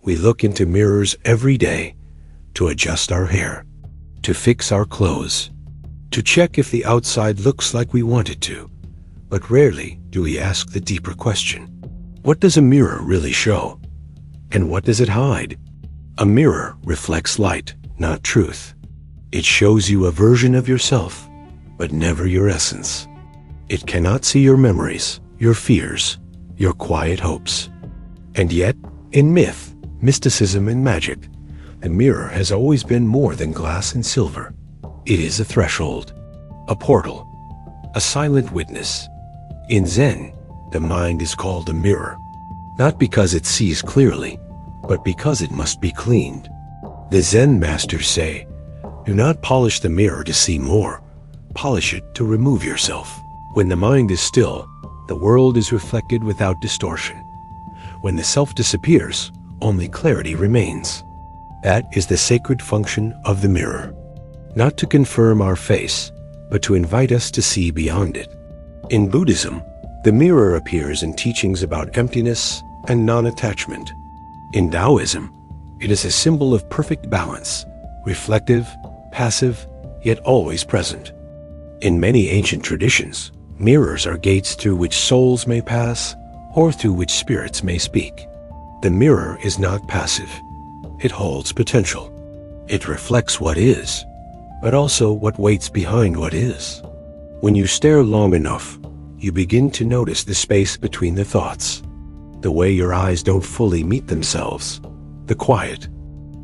We look into mirrors every day to adjust our hair, to fix our clothes, to check if the outside looks like we want it to. But rarely do we ask the deeper question. What does a mirror really show? And what does it hide? A mirror reflects light, not truth. It shows you a version of yourself, but never your essence. It cannot see your memories, your fears, your quiet hopes. And yet, in myth, mysticism, and magic, the mirror has always been more than glass and silver. It is a threshold, a portal, a silent witness. In Zen, the mind is called a mirror, not because it sees clearly, but because it must be cleaned. The Zen masters say, do not polish the mirror to see more, polish it to remove yourself. When the mind is still, the world is reflected without distortion. When the self disappears, only clarity remains. That is the sacred function of the mirror. Not to confirm our face, but to invite us to see beyond it. In Buddhism, the mirror appears in teachings about emptiness and non-attachment. In Taoism, it is a symbol of perfect balance, reflective, passive, yet always present. In many ancient traditions, mirrors are gates through which souls may pass or through which spirits may speak. The mirror is not passive. It holds potential. It reflects what is, but also what waits behind what is. When you stare long enough, you begin to notice the space between the thoughts, the way your eyes don't fully meet themselves, the quiet.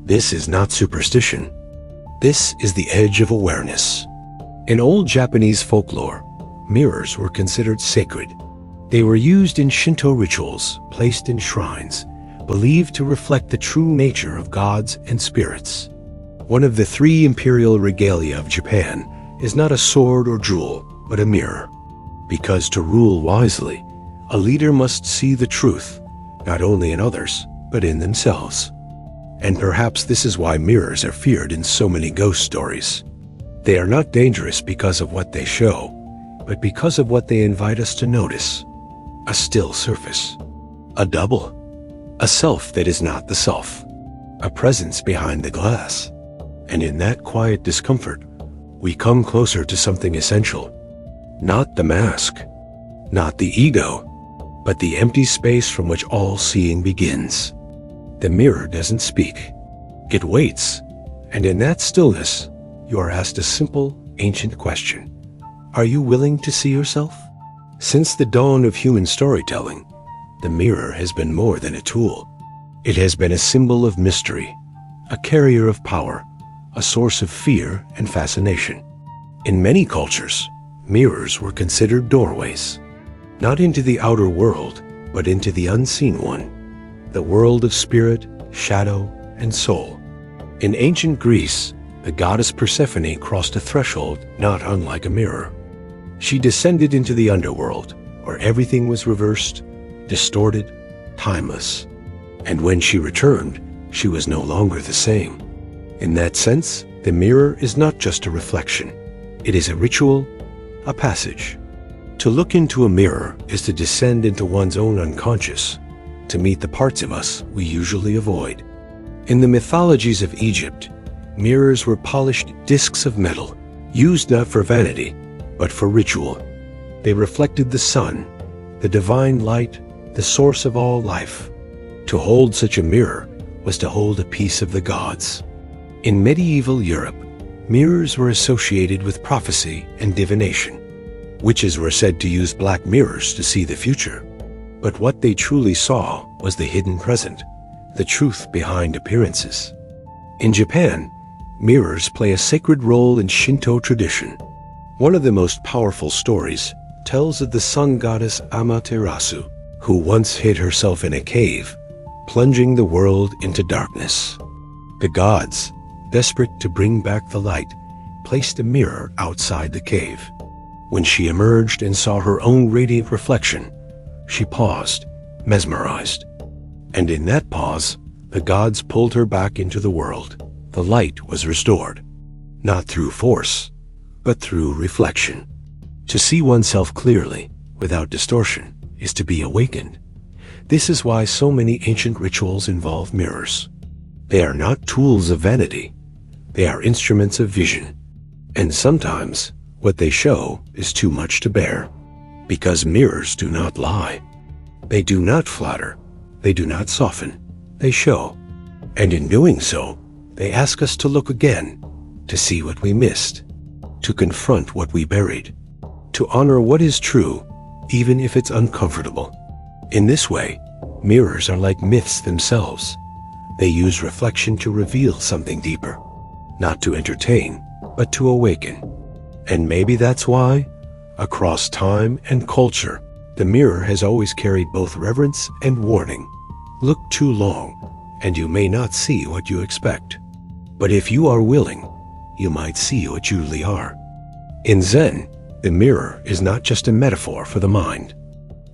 This is not superstition. This is the edge of awareness. In old Japanese folklore, mirrors were considered sacred. They were used in Shinto rituals, placed in shrines, believed to reflect the true nature of gods and spirits. One of the 3 Imperial Regalia of Japan is not a sword or jewel, but a mirror. Because to rule wisely, a leader must see the truth, not only in others, but in themselves. And perhaps this is why mirrors are feared in so many ghost stories. They are not dangerous because of what they show, but because of what they invite us to notice. A still surface, a double, a self that is not the self, a presence behind the glass. And in that quiet discomfort, we come closer to something essential. Not the mask, not the ego, but the empty space from which all seeing begins. The mirror doesn't speak. It waits, and in that stillness, you are asked a simple, ancient question. Are you willing to see yourself? Since the dawn of human storytelling, the mirror has been more than a tool. It has been a symbol of mystery, a carrier of power, a source of fear and fascination. In many cultures, mirrors were considered doorways, not into the outer world, but into the unseen one, the world of spirit, shadow, and soul. In ancient Greece, the goddess Persephone crossed a threshold not unlike a mirror. She descended into the underworld, where everything was reversed, distorted, timeless. And when she returned, she was no longer the same. In that sense, the mirror is not just a reflection. It is a ritual, a passage. To look into a mirror is to descend into one's own unconscious, to meet the parts of us we usually avoid. In the mythologies of Egypt, mirrors were polished discs of metal, used not for vanity, but for ritual. They reflected the sun, the divine light, the source of all life. To hold such a mirror was to hold a piece of the gods. In medieval Europe, mirrors were associated with prophecy and divination. Witches were said to use black mirrors to see the future. But what they truly saw was the hidden present, the truth behind appearances. In Japan, mirrors play a sacred role in Shinto tradition. One of the most powerful stories tells of the sun goddess Amaterasu, who once hid herself in a cave, plunging the world into darkness. The gods, desperate to bring back the light, placed a mirror outside the cave. When she emerged and saw her own radiant reflection, she paused, mesmerized. And in that pause, the gods pulled her back into the world. The light was restored, not through force, but through reflection. To see oneself clearly, without distortion, is to be awakened. This is why so many ancient rituals involve mirrors. They are not tools of vanity. They are instruments of vision. And sometimes what they show is too much to bear. Because mirrors do not lie. They do not flatter. They do not soften. They show. And in doing so, they ask us to look again, to see what we missed, to confront what we buried, to honor what is true, even if it's uncomfortable. In this way, mirrors are like myths themselves. They use reflection to reveal something deeper, not to entertain, but to awaken. And maybe that's why, across time and culture, the mirror has always carried both reverence and warning. Look too long, and you may not see what you expect. But if you are willing, you might see what you really are. In Zen, the mirror is not just a metaphor for the mind.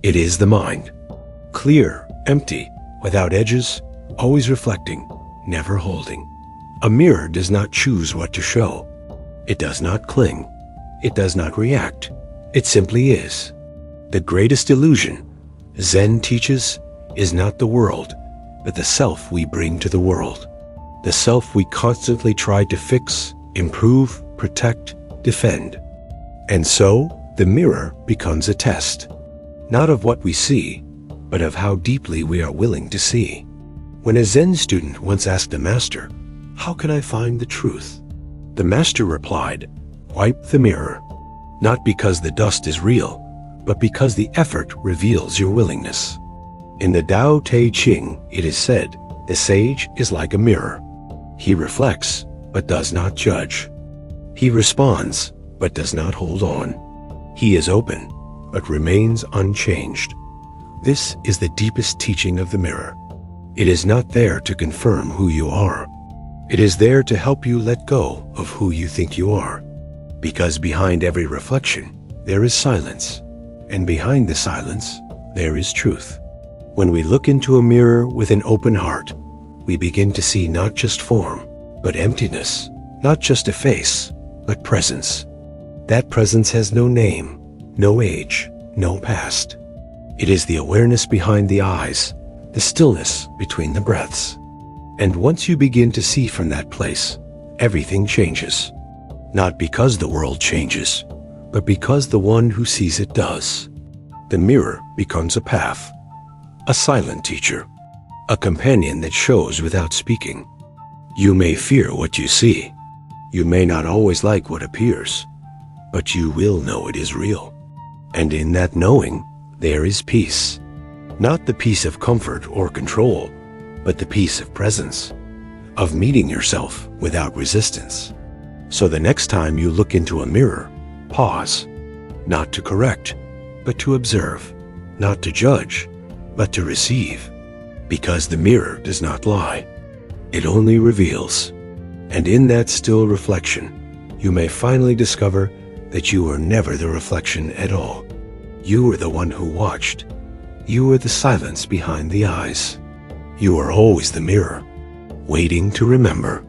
It is the mind. Clear, empty, without edges, always reflecting, never holding. A mirror does not choose what to show. It does not cling. It does not react. It simply is. The greatest illusion, Zen teaches, is not the world, but the self we bring to the world. The self we constantly try to fix, improve, protect, defend. And so, the mirror becomes a test, not of what we see, but of how deeply we are willing to see. When a Zen student once asked the master, "How can I find the truth?" The master replied, "Wipe the mirror, not because the dust is real, but because the effort reveals your willingness." In the Tao Te Ching, it is said, the sage is like a mirror. He reflects, but does not judge. He responds, but does not hold on. He is open, but remains unchanged. This is the deepest teaching of the mirror. It is not there to confirm who you are. It is there to help you let go of who you think you are. Because behind every reflection, there is silence. And behind the silence, there is truth. When we look into a mirror with an open heart, we begin to see not just form, but emptiness. Not just a face, but presence. That presence has no name, no age, no past. It is the awareness behind the eyes, the stillness between the breaths. And once you begin to see from that place, everything changes. Not because the world changes, but because the one who sees it does. The mirror becomes a path, a silent teacher, a companion that shows without speaking. You may fear what you see. You may not always like what appears, but you will know it is real. And in that knowing, there is peace. Not the peace of comfort or control, but the peace of presence, of meeting yourself without resistance. So the next time you look into a mirror, pause, not to correct, but to observe, not to judge, but to receive, because the mirror does not lie. It only reveals. And in that still reflection, you may finally discover that you were never the reflection at all. You were the one who watched. You were the silence behind the eyes. You are always the mirror, waiting to remember.